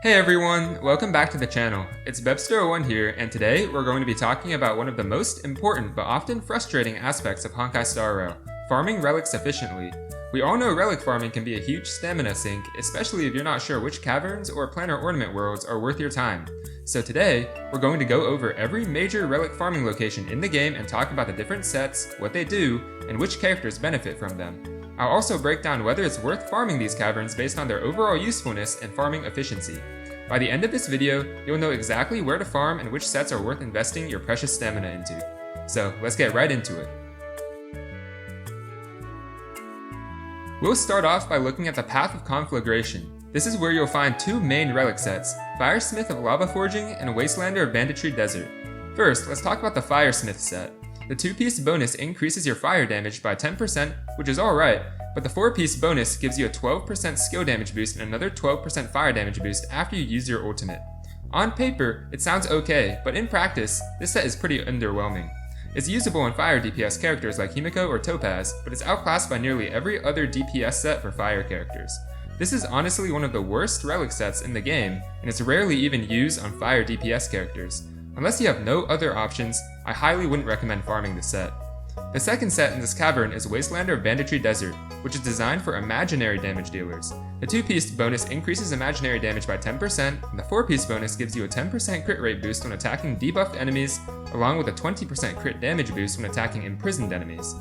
Hey everyone, welcome back to the channel. It's Bebster01 here, and today we're going to be talking about one of the most important but often frustrating aspects of Honkai Star Rail, farming relics efficiently. We all know relic farming can be a huge stamina sink, especially if you're not sure which caverns or planar ornament worlds are worth your time. So today, we're going to go over every major relic farming location in the game and talk about the different sets, what they do, and which characters benefit from them. I'll also break down whether it's worth farming these caverns based on their overall usefulness and farming efficiency. By the end of this video, you'll know exactly where to farm and which sets are worth investing your precious stamina into. So let's get right into it. We'll start off by looking at the Path of Conflagration. This is where you'll find two main relic sets, Firesmith of Lava Forging and Wastelander of Banditry Desert. First, let's talk about the Firesmith set. The 2-piece bonus increases your fire damage by 10%, which is alright, but the 4-piece bonus gives you a 12% skill damage boost and another 12% fire damage boost after you use your ultimate. On paper, it sounds okay, but in practice, this set is pretty underwhelming. It's usable on fire DPS characters like Himiko or Topaz, but it's outclassed by nearly every other DPS set for fire characters. This is honestly one of the worst relic sets in the game, and it's rarely even used on fire DPS characters. Unless you have no other options, I highly wouldn't recommend farming this set. The second set in this cavern is Wastelander of Banditry Desert, which is designed for imaginary damage dealers. The 2-piece bonus increases imaginary damage by 10%, and the 4-piece bonus gives you a 10% crit rate boost when attacking debuffed enemies, along with a 20% crit damage boost when attacking imprisoned enemies.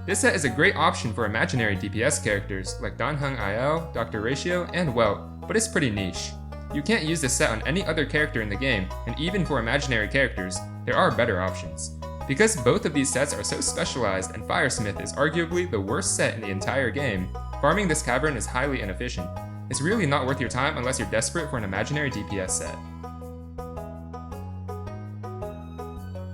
This set is a great option for imaginary DPS characters like Danheng IL, Dr. Ratio, and Welt, but it's pretty niche. You can't use this set on any other character in the game, and even for imaginary characters, there are better options. Because both of these sets are so specialized and Firesmith is arguably the worst set in the entire game, farming this cavern is highly inefficient. It's really not worth your time unless you're desperate for an imaginary DPS set.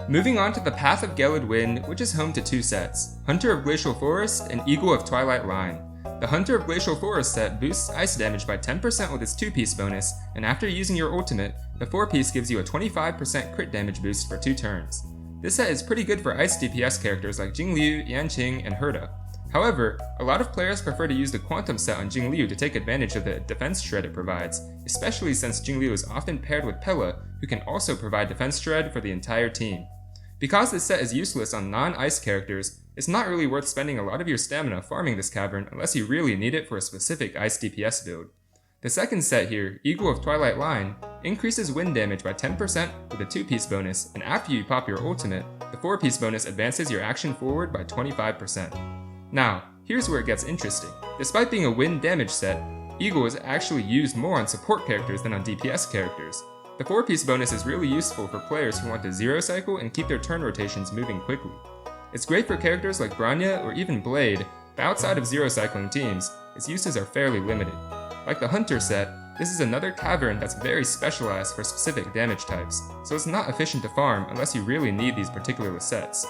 Moving on to the Path of Gelid Wind, which is home to two sets, Hunter of Glacial Forest and Eagle of Twilight Line. The Hunter of Glacial Forest set boosts ice damage by 10% with its 2-piece bonus, and after using your ultimate, the 4-piece gives you a 25% crit damage boost for 2 turns. This set is pretty good for ice DPS characters like Jingliu, Yanqing, and Herta. However, a lot of players prefer to use the Quantum set on Jingliu to take advantage of the defense shred it provides, especially since Jingliu is often paired with Pella, who can also provide defense shred for the entire team. Because this set is useless on non-ice characters, it's not really worth spending a lot of your stamina farming this cavern unless you really need it for a specific ice DPS build. The second set here, Eagle of Twilight Line, increases wind damage by 10% with a 2-piece bonus, and after you pop your ultimate, the 4-piece bonus advances your action forward by 25%. Now, here's where it gets interesting. Despite being a wind damage set, Eagle is actually used more on support characters than on DPS characters. The 4-piece bonus is really useful for players who want to zero cycle and keep their turn rotations moving quickly. It's great for characters like Branya or even Blade, but outside of zero cycling teams, its uses are fairly limited. Like the Hunter set, this is another cavern that's very specialized for specific damage types, so it's not efficient to farm unless you really need these particular sets.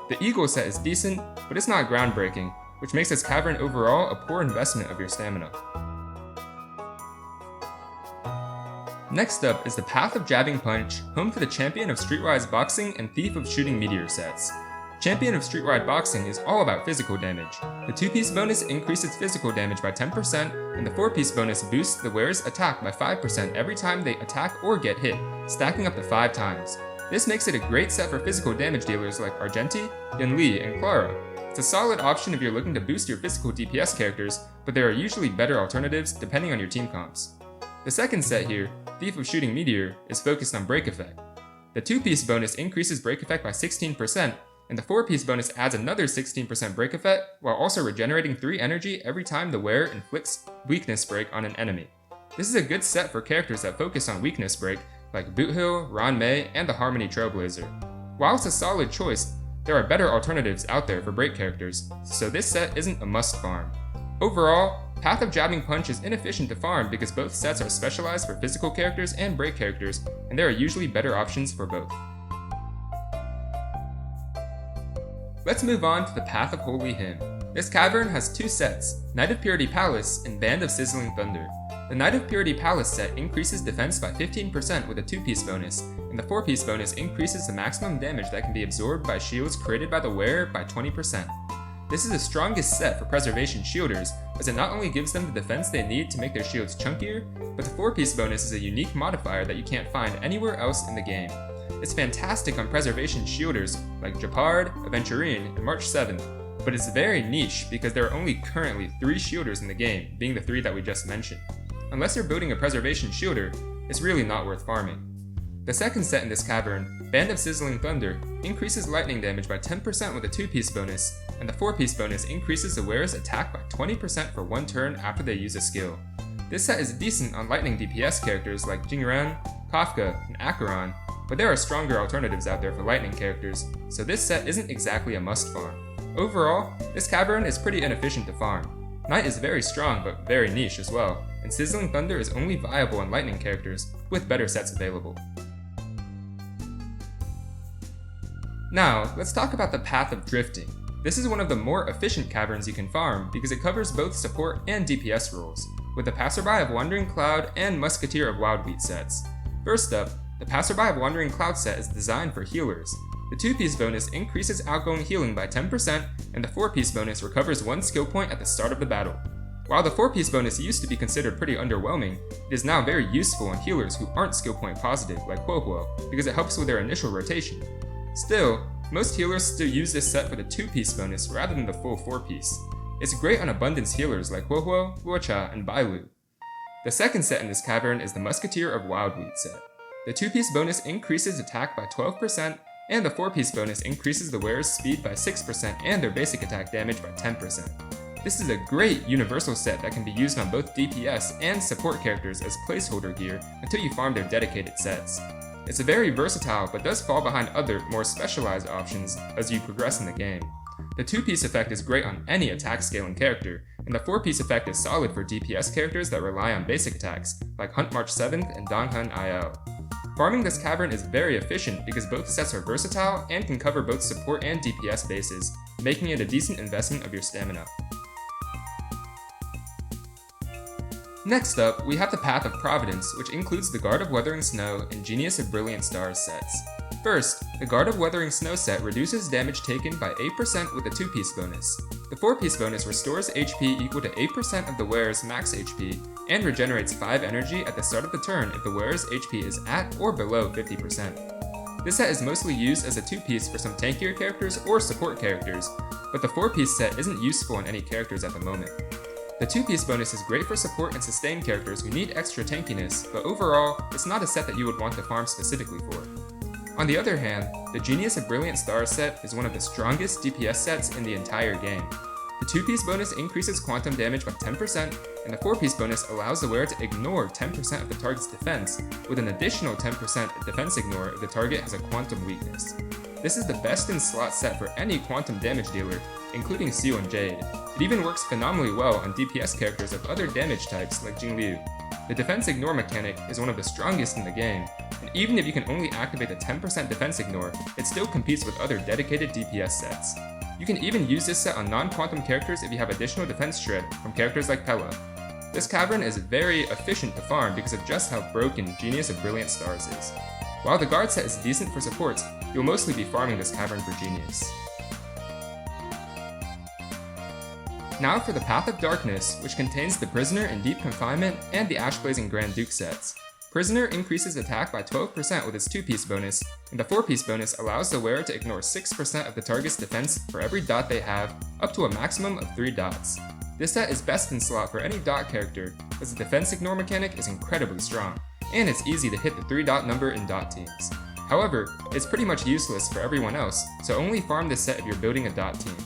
The Eagle set is decent, but it's not groundbreaking, which makes this cavern overall a poor investment of your stamina. Next up is the Path of Jabbing Punch, home to the Champion of Streetwise Boxing and Thief of Shooting Meteor sets. Champion of Streetwide Boxing is all about physical damage. The 2-piece bonus increases physical damage by 10%, and the 4-piece bonus boosts the wearer's attack by 5% every time they attack or get hit, stacking up to 5 times. This makes it a great set for physical damage dealers like Argenti, Yunli, and Clara. It's a solid option if you're looking to boost your physical DPS characters, but there are usually better alternatives depending on your team comps. The second set here, Thief of Shooting Meteor, is focused on break effect. The 2-piece bonus increases break effect by 16%, and the 4-piece bonus adds another 16% break effect, while also regenerating 3 energy every time the wearer inflicts weakness break on an enemy. This is a good set for characters that focus on weakness break, like Boothill, Ron Mei, and the Harmony Trailblazer. While it's a solid choice, there are better alternatives out there for break characters, so this set isn't a must farm. Overall, Path of Jabbing Punch is inefficient to farm because both sets are specialized for physical characters and break characters, and there are usually better options for both. Let's move on to the Path of Holy Hymn. This cavern has 2 sets, Night of Purity Palace and Band of Sizzling Thunder. The Night of Purity Palace set increases defense by 15% with a 2-piece bonus, and the 4-piece bonus increases the maximum damage that can be absorbed by shields created by the wearer by 20%. This is the strongest set for preservation shielders, as it not only gives them the defense they need to make their shields chunkier, but the 4-piece bonus is a unique modifier that you can't find anywhere else in the game. It's fantastic on preservation shielders like Japard, Aventurine, and March 7th, but it's very niche because there are only currently 3 shielders in the game, being the 3 that we just mentioned. Unless you're building a preservation shielder, it's really not worth farming. The second set in this cavern, Band of Sizzling Thunder, increases lightning damage by 10% with a 2-piece bonus, and the 4-piece bonus increases the wearer's attack by 20% for 1 turn after they use a skill. This set is decent on lightning DPS characters like Jingran, Kafka, and Acheron, but there are stronger alternatives out there for lightning characters, so this set isn't exactly a must farm. Overall, this cavern is pretty inefficient to farm. Knight is very strong but very niche as well, and Sizzling Thunder is only viable on lightning characters, with better sets available. Now, let's talk about the Path of Drifting. This is one of the more efficient caverns you can farm because it covers both support and DPS roles, with the Passerby of Wandering Cloud and Musketeer of Wildwheat sets. First up, the Passerby of Wandering Cloud set is designed for healers. The 2-piece bonus increases outgoing healing by 10%, and the 4-piece bonus recovers 1 skill point at the start of the battle. While the 4-piece bonus used to be considered pretty underwhelming, it is now very useful on healers who aren't skill point positive like Quohuo, because it helps with their initial rotation. Still, most healers still use this set for the 2-piece bonus rather than the full 4-piece. It's great on abundance healers like Quohuo, Luocha, and Bailu. The second set in this cavern is the Musketeer of Wildwheat set. The 2-piece bonus increases attack by 12%, and the 4-piece bonus increases the wearer's speed by 6% and their basic attack damage by 10%. This is a great universal set that can be used on both DPS and support characters as placeholder gear until you farm their dedicated sets. It's very versatile but does fall behind other, more specialized options as you progress in the game. The 2-piece effect is great on any attack scaling character, and the 4-piece effect is solid for DPS characters that rely on basic attacks, like Hunt March 7th and Donghun IL. Farming this cavern is very efficient because both sets are versatile and can cover both support and DPS bases, making it a decent investment of your stamina. Next up, we have the Path of Providence, which includes the Guard of Weathering Snow and Genius of Brilliant Stars sets. First, the Guard of Weathering Snow set reduces damage taken by 8% with a 2-piece bonus. The 4-piece bonus restores HP equal to 8% of the wearer's max HP, and regenerates 5 energy at the start of the turn if the wearer's HP is at or below 50%. This set is mostly used as a 2-piece for some tankier characters or support characters, but the 4-piece set isn't useful on any characters at the moment. The 2-piece bonus is great for support and sustain characters who need extra tankiness, but overall, it's not a set that you would want to farm specifically for. On the other hand, the Genius of Brilliant Stars set is one of the strongest DPS sets in the entire game. The 2-piece bonus increases quantum damage by 10%, and the 4-piece bonus allows the wearer to ignore 10% of the target's defense, with an additional 10% defense ignore if the target has a quantum weakness. This is the best in slot set for any quantum damage dealer, including Seal and Jade. It even works phenomenally well on DPS characters of other damage types like Jingliu. The defense ignore mechanic is one of the strongest in the game, and even if you can only activate the 10% defense ignore, it still competes with other dedicated DPS sets. You can even use this set on non-quantum characters if you have additional defense shred from characters like Pella. This cavern is very efficient to farm because of just how broken Genius of Brilliant Stars is. While the guard set is decent for supports, you'll mostly be farming this cavern for Genius. Now for the Path of Darkness, which contains the Prisoner in Deep Confinement and the Ashblazing Grand Duke sets. Prisoner increases attack by 12% with its 2-piece bonus, and the 4-piece bonus allows the wearer to ignore 6% of the target's defense for every dot they have, up to a maximum of 3 dots. This set is best in slot for any dot character, as the defense ignore mechanic is incredibly strong, and it's easy to hit the 3-dot number in dot teams. However, it's pretty much useless for everyone else, so only farm this set if you're building a dot team.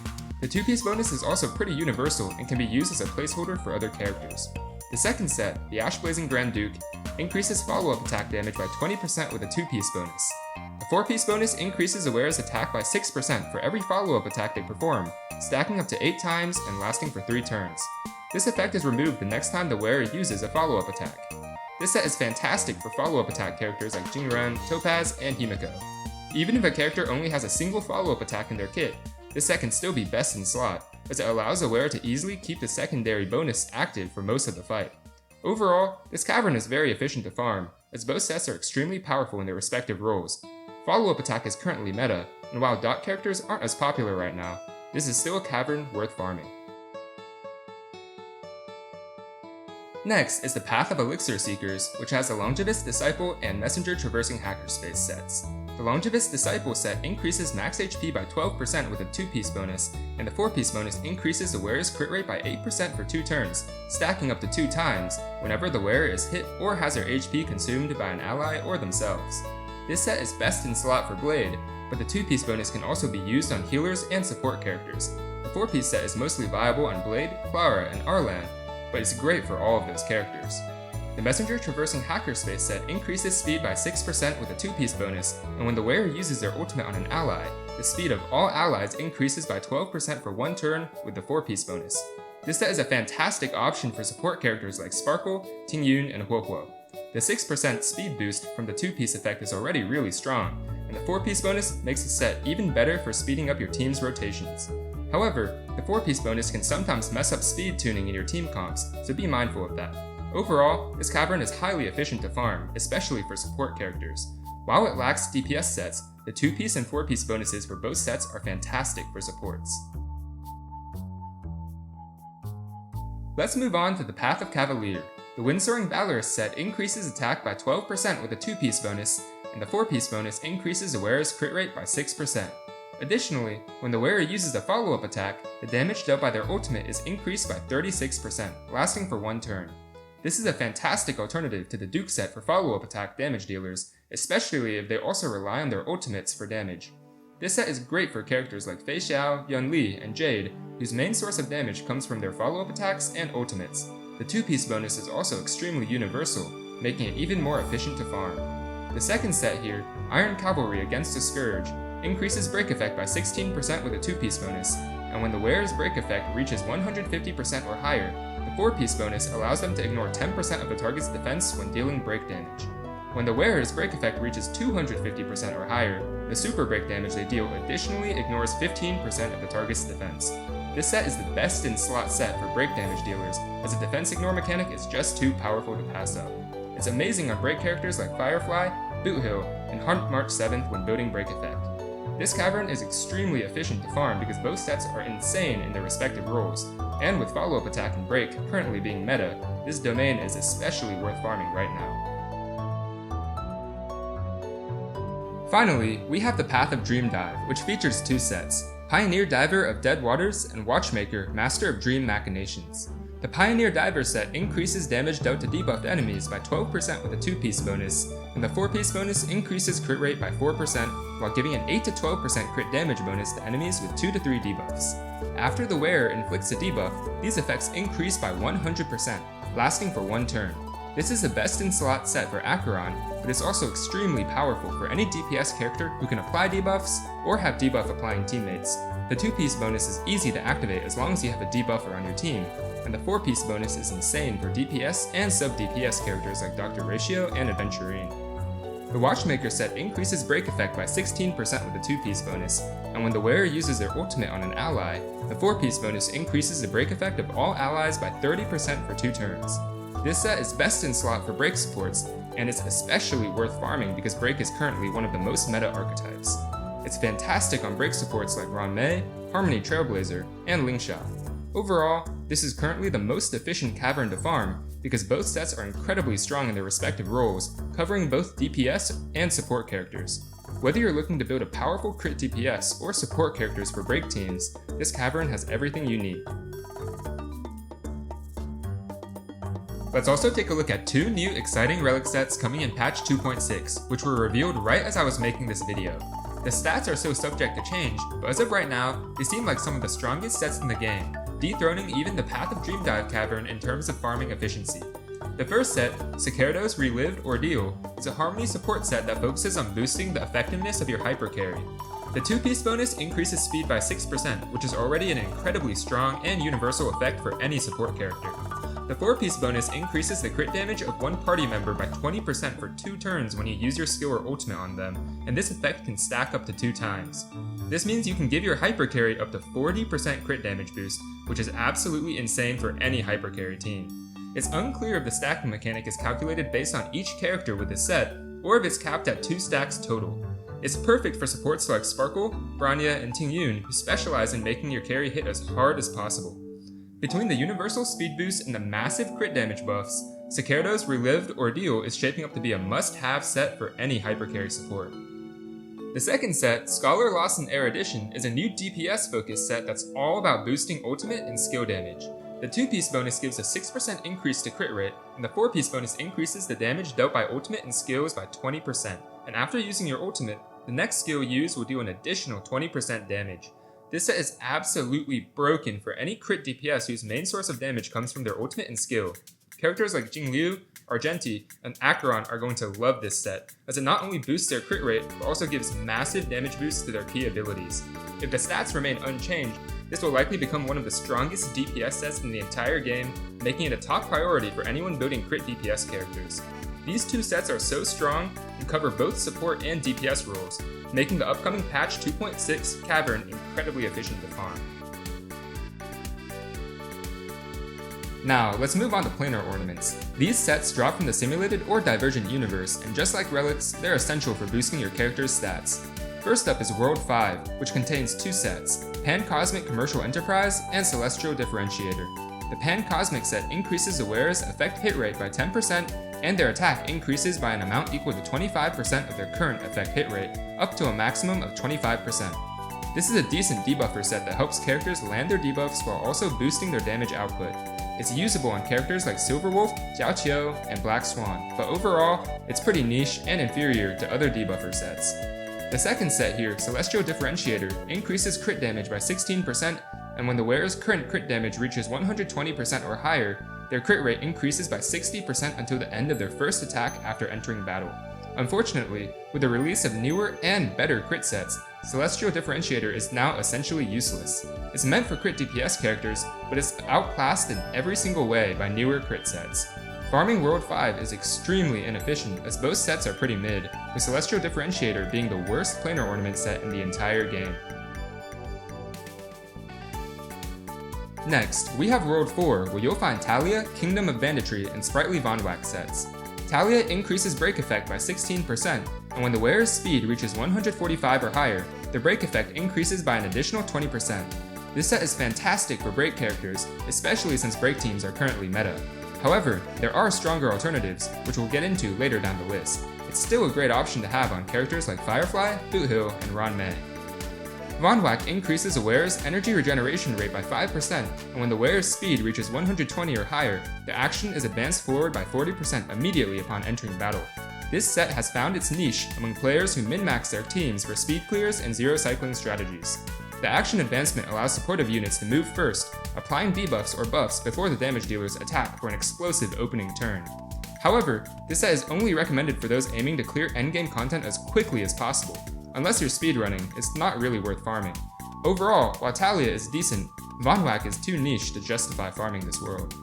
The 2-piece bonus is also pretty universal and can be used as a placeholder for other characters. The second set, the Ashblazing Grand Duke, increases follow-up attack damage by 20% with a 2-piece bonus. The 4-piece bonus increases the wearer's attack by 6% for every follow-up attack they perform, stacking up to 8 times and lasting for 3 turns. This effect is removed the next time the wearer uses a follow-up attack. This set is fantastic for follow-up attack characters like Jingran, Topaz, and Himiko. Even if a character only has a single follow-up attack in their kit, this set can still be best in slot, as it allows the wearer to easily keep the secondary bonus active for most of the fight. Overall, this cavern is very efficient to farm, as both sets are extremely powerful in their respective roles. Follow-up attack is currently meta, and while dot characters aren't as popular right now, this is still a cavern worth farming. Next is the Path of Elixir Seekers, which has the Longevous Disciple and Messenger Traversing Hackerspace sets. The Longevous Disciple set increases max HP by 12% with a 2-piece bonus, and the 4-piece bonus increases the wearer's crit rate by 8% for 2 turns, stacking up to 2 times whenever the wearer is hit or has their HP consumed by an ally or themselves. This set is best in slot for Blade, but the 2-piece bonus can also be used on healers and support characters. The 4-piece set is mostly viable on Blade, Clara, and Arlan, but it's great for all of those characters. The Messenger Traversing Hackerspace set increases speed by 6% with a 2-piece bonus, and when the wearer uses their ultimate on an ally, the speed of all allies increases by 12% for 1 turn with the 4-piece bonus. This set is a fantastic option for support characters like Sparkle, Tingyun, and Huohuo. The 6% speed boost from the 2-piece effect is already really strong, and the 4-piece bonus makes the set even better for speeding up your team's rotations. However, the 4-piece bonus can sometimes mess up speed tuning in your team comps, so be mindful of that. Overall, this cavern is highly efficient to farm, especially for support characters. While it lacks DPS sets, the 2-piece and 4-piece bonuses for both sets are fantastic for supports. Let's move on to the Path of Cavalier. The Windsoaring Valorous set increases attack by 12% with a 2-piece bonus, and the 4-piece bonus increases the wearer's crit rate by 6%. Additionally, when the wearer uses a follow-up attack, the damage dealt by their ultimate is increased by 36%, lasting for 1 turn. This is a fantastic alternative to the Duke set for follow-up attack damage dealers, especially if they also rely on their ultimates for damage. This set is great for characters like Fei Xiao, Yun Li, and Jade, whose main source of damage comes from their follow-up attacks and ultimates. The 2-piece bonus is also extremely universal, making it even more efficient to farm. The second set here, Iron Cavalry Against a Scourge, increases break effect by 16% with a 2-piece bonus, and when the wearer's break effect reaches 150% or higher, the 4-piece bonus allows them to ignore 10% of the target's defense when dealing break damage. When the wearer's break effect reaches 250% or higher, the super break damage they deal additionally ignores 15% of the target's defense. This set is the best in slot set for break damage dealers, as the defense ignore mechanic is just too powerful to pass up. It's amazing on break characters like Firefly, Boothill, and Hunt March 7th when building break effect. This cavern is extremely efficient to farm because both sets are insane in their respective roles, and with follow-up attack and break currently being meta, this domain is especially worth farming right now. Finally, we have the Path of Dreamdive, which features 2 sets, Pioneer Diver of Dead Waters and Watchmaker, Master of Dream Machinations. The Pioneer Diver set increases damage dealt to debuffed enemies by 12% with a 2-piece bonus, and the 4-piece bonus increases crit rate by 4% while giving an 8 to 12% crit damage bonus to enemies with 2 to 3 debuffs. After the wearer inflicts a debuff, these effects increase by 100%, lasting for 1 turn. This is the best in slot set for Acheron, but it's also extremely powerful for any DPS character who can apply debuffs or have debuff applying teammates. The 2-piece bonus is easy to activate as long as you have a debuffer on your team, and the 4-piece bonus is insane for DPS and sub-DPS characters like Dr. Ratio and Aventurine. The Watchmaker set increases break effect by 16% with a 2-piece bonus, and when the wearer uses their ultimate on an ally, the 4-piece bonus increases the break effect of all allies by 30% for 2 turns. This set is best in slot for break supports, and it's especially worth farming because break is currently one of the most meta archetypes. It's fantastic on break supports like Ron Mei, Harmony Trailblazer, and Lingsha. Overall, this is currently the most efficient cavern to farm because both sets are incredibly strong in their respective roles, covering both DPS and support characters. Whether you're looking to build a powerful crit DPS or support characters for break teams, this cavern has everything you need. Let's also take a look at 2 new exciting relic sets coming in patch 2.6, which were revealed right as I was making this video. The stats are so subject to change, but as of right now, they seem like some of the strongest sets in the game, dethroning even the Path of Dreamdive cavern in terms of farming efficiency. The first set, Sekerdo's Relived Ordeal, is a Harmony support set that focuses on boosting the effectiveness of your hypercarry. The 2-piece bonus increases speed by 6%, which is already an incredibly strong and universal effect for any support character. The 4-piece bonus increases the crit damage of one party member by 20% for 2 turns when you use your skill or ultimate on them, and this effect can stack up to 2 times. This means you can give your hypercarry up to 40% crit damage boost, which is absolutely insane for any hypercarry team. It's unclear if the stacking mechanic is calculated based on each character with this set, or if it's capped at 2 stacks total. It's perfect for supports like Sparkle, Branya, and Tingyun, who specialize in making your carry hit as hard as possible. Between the universal speed boost and the massive crit damage buffs, Sekerdo's Relived Ordeal is shaping up to be a must-have set for any hypercarry support. The second set, Scholar Lost in Erudition, is a new DPS-focused set that's all about boosting ultimate and skill damage. The 2-piece bonus gives a 6% increase to crit rate, and the 4-piece bonus increases the damage dealt by ultimate and skills by 20%, and after using your ultimate, the next skill used will do an additional 20% damage. This set is absolutely broken for any crit DPS whose main source of damage comes from their ultimate and skill. Characters like Jingliu, Argenti, and Acheron are going to love this set, as it not only boosts their crit rate, but also gives massive damage boosts to their key abilities. If the stats remain unchanged, this will likely become one of the strongest DPS sets in the entire game, making it a top priority for anyone building crit DPS characters. These two sets are so strong and cover both support and DPS roles, making the upcoming patch 2.6 Cavern incredibly efficient to farm. Now, let's move on to Planar Ornaments. These sets drop from the simulated or divergent universe, and just like relics, they're essential for boosting your character's stats. First up is World 5, which contains two sets, Pan-Cosmic Commercial Enterprise and Celestial Differentiator. The Pan-Cosmic set increases the wearer's effect hit rate by 10%, and their attack increases by an amount equal to 25% of their current effect hit rate, up to a maximum of 25%. This is a decent debuffer set that helps characters land their debuffs while also boosting their damage output. It's usable on characters like Silverwolf, Jiaqiu, and Black Swan, but overall, it's pretty niche and inferior to other debuffer sets. The second set here, Celestial Differentiator, increases crit damage by 16%, and when the wearer's current crit damage reaches 120% or higher, their crit rate increases by 60% until the end of their first attack after entering battle. Unfortunately, with the release of newer and better crit sets, Celestial Differentiator is now essentially useless. It's meant for crit DPS characters, but it's outclassed in every single way by newer crit sets. Farming World 5 is extremely inefficient as both sets are pretty mid, with Celestial Differentiator being the worst Planar Ornament set in the entire game. Next, we have World 4, where you'll find Talia, Kingdom of Banditry, and Sprightly Von Wax sets. Talia increases break effect by 16%, and when the wearer's speed reaches 145 or higher, the break effect increases by an additional 20%. This set is fantastic for break characters, especially since break teams are currently meta. However, there are stronger alternatives, which we'll get into later down the list. It's still a great option to have on characters like Firefly, Boothill, and Ron Mei. Von Whack increases a wearer's energy regeneration rate by 5%, and when the wearer's speed reaches 120 or higher, the action is advanced forward by 40% immediately upon entering battle. This set has found its niche among players who min-max their teams for speed clears and zero cycling strategies. The action advancement allows supportive units to move first, applying debuffs or buffs before the damage dealers attack for an explosive opening turn. However, this set is only recommended for those aiming to clear endgame content as quickly as possible. Unless you're speedrunning, it's not really worth farming. Overall, while Talia is decent, Von Whack is too niche to justify farming this world.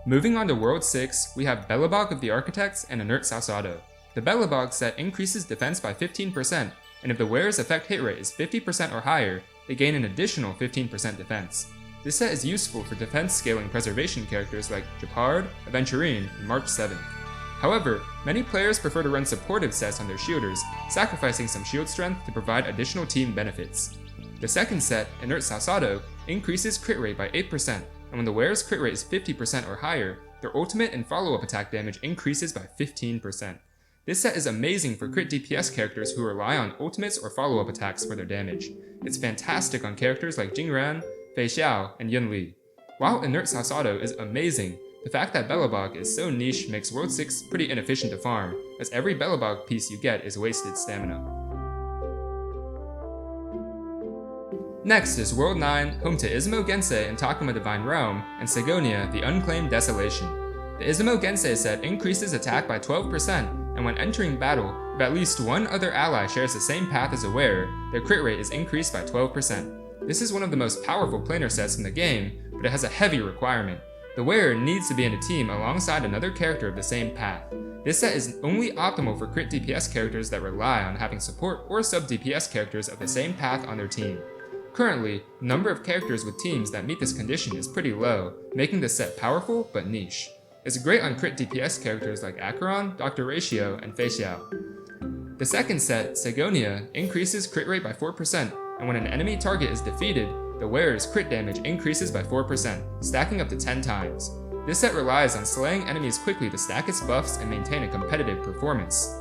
Moving on to World 6, we have Belobog of the Architects and Inert Salsado. The Belobog set increases defense by 15%, and if the wearer's effect hit rate is 50% or higher, they gain an additional 15% defense. This set is useful for defense scaling preservation characters like Japard, Aventurine, and March 7. However, many players prefer to run supportive sets on their shielders, sacrificing some shield strength to provide additional team benefits. The second set, Inert Salsado, increases crit rate by 8%, and when the wearer's crit rate is 50% or higher, their ultimate and follow-up attack damage increases by 15%. This set is amazing for crit DPS characters who rely on ultimates or follow-up attacks for their damage. It's fantastic on characters like Jingran, Fei Xiao, and Yun Li. While Inert Salsado is amazing, the fact that Belobog is so niche makes World 6 pretty inefficient to farm, as every Belobog piece you get is wasted stamina. Next is World 9, home to Izumo Gensei and Takuma Divine Realm, and Segonia, the Unclaimed Desolation. The Izumo Gensei set increases attack by 12%, and when entering battle, if at least one other ally shares the same path as a wearer, their crit rate is increased by 12%. This is one of the most powerful planar sets in the game, but it has a heavy requirement. The wearer needs to be in a team alongside another character of the same path. This set is only optimal for crit DPS characters that rely on having support or sub DPS characters of the same path on their team. Currently, the number of characters with teams that meet this condition is pretty low, making this set powerful but niche. It's great on crit DPS characters like Acheron, Dr. Ratio, and Fei Xiao. The second set, Segonia, increases crit rate by 4%, and when an enemy target is defeated, the wearer's crit damage increases by 4%, stacking up to 10 times. This set relies on slaying enemies quickly to stack its buffs and maintain a competitive performance.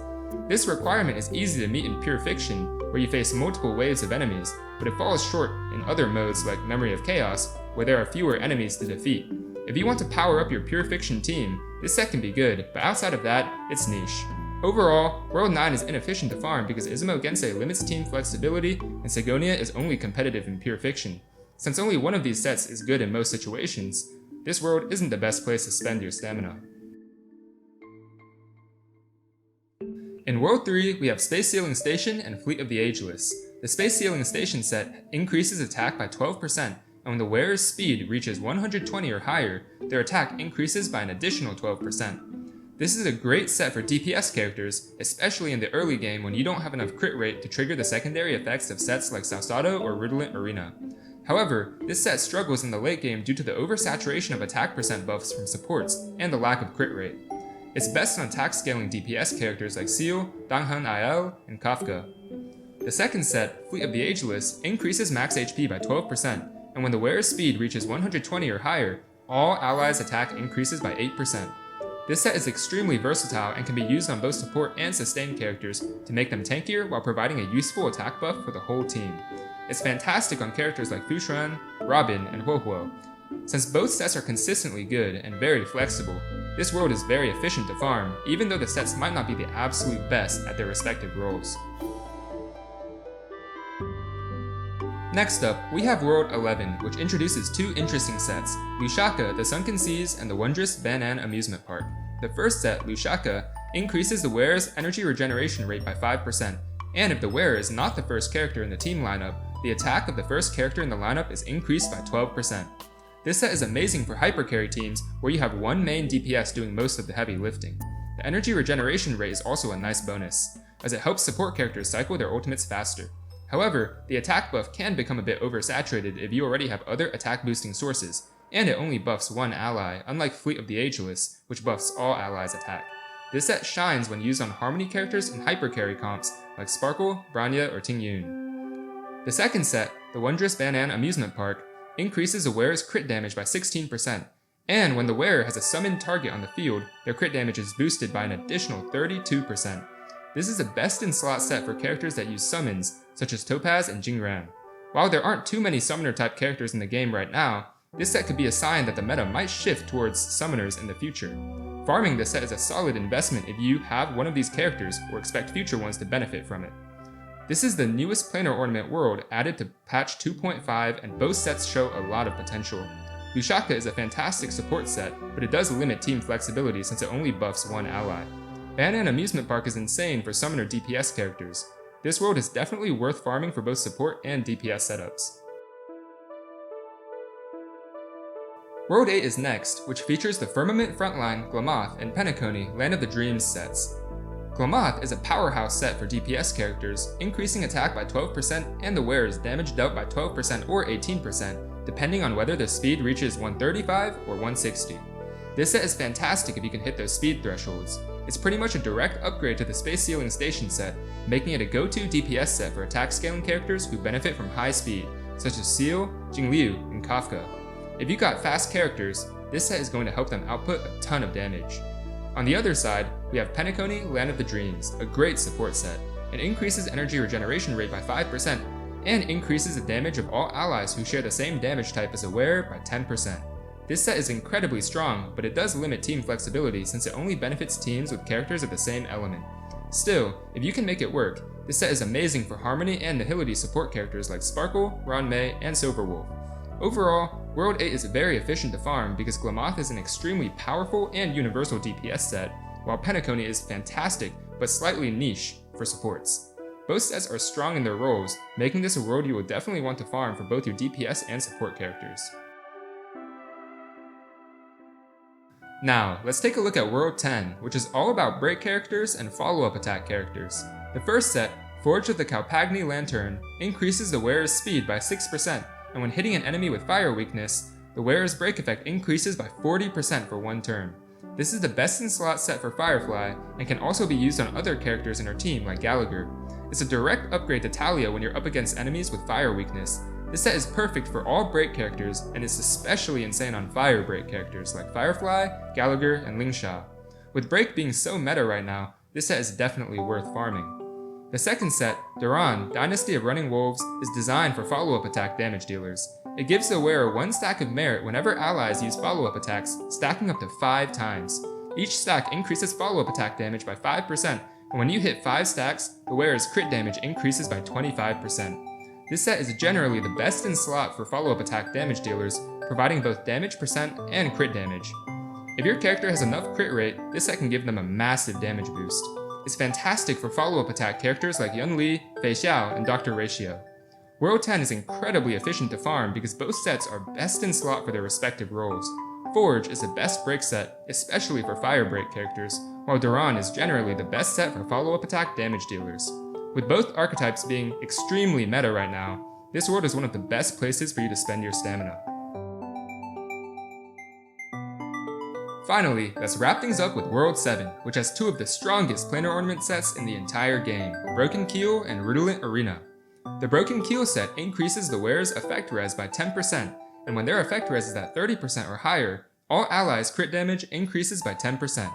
This requirement is easy to meet in Pure Fiction, where you face multiple waves of enemies, but it falls short in other modes like Memory of Chaos, where there are fewer enemies to defeat. If you want to power up your Pure Fiction team, this set can be good, but outside of that, it's niche. Overall, World 9 is inefficient to farm because Izumo Gensei limits team flexibility and Segonia is only competitive in Pure Fiction. Since only one of these sets is good in most situations, this world isn't the best place to spend your stamina. In World 3, we have Space Sealing Station and Fleet of the Ageless. The Space Sealing Station set increases attack by 12%, and when the wearer's speed reaches 120 or higher, their attack increases by an additional 12%. This is a great set for DPS characters, especially in the early game when you don't have enough crit rate to trigger the secondary effects of sets like Salsado or Redolent Arena. However, this set struggles in the late game due to the oversaturation of attack percent buffs from supports and the lack of crit rate. It's best on attack scaling DPS characters like Seal, Danghan IL, and Kafka. The second set, Fleet of the Ageless, increases max HP by 12%, and when the wearer's speed reaches 120 or higher, all allies' attack increases by 8%. This set is extremely versatile and can be used on both support and sustain characters to make them tankier while providing a useful attack buff for the whole team. It's fantastic on characters like Fu Xuan, Robin, and Huohuo. Since both sets are consistently good and very flexible, this world is very efficient to farm, even though the sets might not be the absolute best at their respective roles. Next up, we have World 11, which introduces two interesting sets, Lushaka, the Sunken Seas, and the Wondrous Banan Amusement Park. The first set, Lushaka, increases the wearer's energy regeneration rate by 5%, and if the wearer is not the first character in the team lineup, the attack of the first character in the lineup is increased by 12%. This set is amazing for hypercarry teams where you have one main DPS doing most of the heavy lifting. The energy regeneration rate is also a nice bonus, as it helps support characters cycle their ultimates faster. However, the attack buff can become a bit oversaturated if you already have other attack boosting sources, and it only buffs one ally, unlike Fleet of the Ageless, which buffs all allies' attack. This set shines when used on Harmony characters and hypercarry comps like Sparkle, Branya, or Ting Yun. The second set, the Wondrous Banan Amusement Park, increases the wearer's crit damage by 16%, and when the wearer has a summoned target on the field, their crit damage is boosted by an additional 32%. This is a best-in-slot set for characters that use summons, such as Topaz and Jingran. While there aren't too many summoner-type characters in the game right now, this set could be a sign that the meta might shift towards summoners in the future. Farming this set is a solid investment if you have one of these characters or expect future ones to benefit from it. This is the newest Planar Ornament world added to patch 2.5, and both sets show a lot of potential. Lushaka is a fantastic support set, but it does limit team flexibility since it only buffs one ally. Banan Amusement Park is insane for summoner DPS characters. This world is definitely worth farming for both support and DPS setups. World 8 is next, which features the Firmament Frontline, Glamoth, and Penacony Land of the Dreams sets. Glamoth is a powerhouse set for DPS characters, increasing attack by 12% and the wearer's damage dealt by 12% or 18%, depending on whether their speed reaches 135 or 160. This set is fantastic if you can hit those speed thresholds. It's pretty much a direct upgrade to the Space Sealing Station set, making it a go-to DPS set for attack scaling characters who benefit from high speed, such as Seal, Jingliu, and Kafka. If you got fast characters, this set is going to help them output a ton of damage. On the other side, we have Penacony Land of the Dreams, a great support set. It increases energy regeneration rate by 5%, and increases the damage of all allies who share the same damage type as a wearer by 10%. This set is incredibly strong, but it does limit team flexibility since it only benefits teams with characters of the same element. Still, if you can make it work, this set is amazing for Harmony and Nihility support characters like Sparkle, Ranmei, and Silverwolf. Overall, World 8 is very efficient to farm because Glamoth is an extremely powerful and universal DPS set, while Penacony is fantastic but slightly niche for supports. Both sets are strong in their roles, making this a world you will definitely want to farm for both your DPS and support characters. Now, let's take a look at World 10, which is all about break characters and follow-up attack characters. The first set, Forged of the Calpagni Lantern, increases the wearer's speed by 6%, and when hitting an enemy with fire weakness, the wearer's break effect increases by 40% for one turn. This is the best in slot set for Firefly, and can also be used on other characters in her team like Gallagher. It's a direct upgrade to Talia when you're up against enemies with fire weakness. This set is perfect for all break characters, and is especially insane on fire break characters like Firefly, Gallagher, and Lingsha. With break being so meta right now, this set is definitely worth farming. The second set, Duran, Dynasty of Running Wolves, is designed for follow-up attack damage dealers. It gives the wearer 1 stack of merit whenever allies use follow-up attacks, stacking up to 5 times. Each stack increases follow-up attack damage by 5%, and when you hit 5 stacks, the wearer's crit damage increases by 25%. This set is generally the best in slot for follow-up attack damage dealers, providing both damage percent and crit damage. If your character has enough crit rate, this set can give them a massive damage boost. It's fantastic for follow-up attack characters like Yun Li, Fei Xiao, and Dr. Ratio. World 10 is incredibly efficient to farm because both sets are best in slot for their respective roles. Forge is the best break set, especially for fire break characters, while Duran is generally the best set for follow-up attack damage dealers. With both archetypes being extremely meta right now, this world is one of the best places for you to spend your stamina. Finally, let's wrap things up with World 7, which has 2 of the strongest Planar Ornament sets in the entire game, Broken Keel and Redolent Arena. The Broken Keel set increases the wearer's effect res by 10%, and when their effect res is at 30% or higher, all allies' crit damage increases by 10%.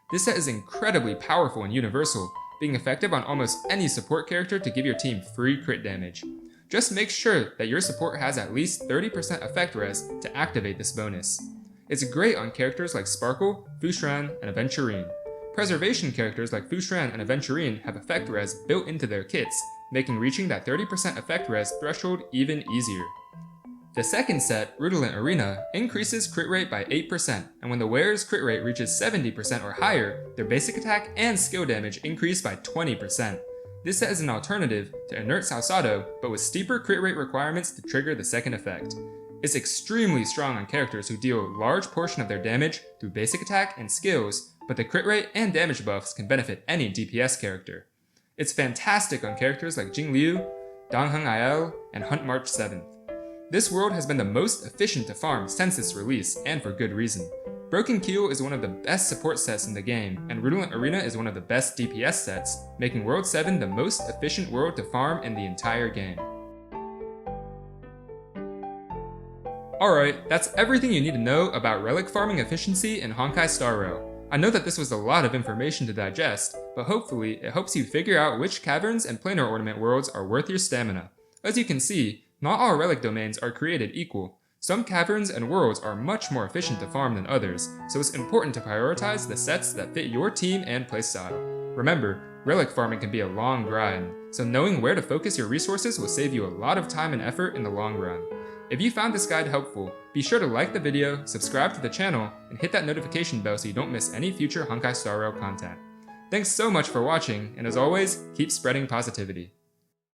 This set is incredibly powerful and universal, being effective on almost any support character to give your team free crit damage. Just make sure that your support has at least 30% effect res to activate this bonus. It's great on characters like Sparkle, Fushran, and Aventurine. Preservation characters like Fushran and Aventurine have effect res built into their kits, making reaching that 30% effect res threshold even easier. The second set, Redolent Arena, increases crit rate by 8%, and when the wearer's crit rate reaches 70% or higher, their basic attack and skill damage increase by 20%. This set is an alternative to Inert Salsado, but with steeper crit rate requirements to trigger the second effect. It's extremely strong on characters who deal a large portion of their damage through basic attack and skills, but the crit rate and damage buffs can benefit any DPS character. It's fantastic on characters like Jing Liu, Dong Heng Il, and Hunt March 7th. This world has been the most efficient to farm since its release, and for good reason. Broken Keel is one of the best support sets in the game, and Redolent Arena is one of the best DPS sets, making World 7 the most efficient world to farm in the entire game. Alright, that's everything you need to know about relic farming efficiency in Honkai Star Rail. I know that this was a lot of information to digest, but hopefully it helps you figure out which caverns and planar ornament worlds are worth your stamina. As you can see, not all relic domains are created equal. Some caverns and worlds are much more efficient to farm than others, so it's important to prioritize the sets that fit your team and playstyle. Remember, relic farming can be a long grind, so knowing where to focus your resources will save you a lot of time and effort in the long run. If you found this guide helpful, be sure to like the video, subscribe to the channel, and hit that notification bell so you don't miss any future Honkai Star Rail content. Thanks so much for watching, and as always, keep spreading positivity.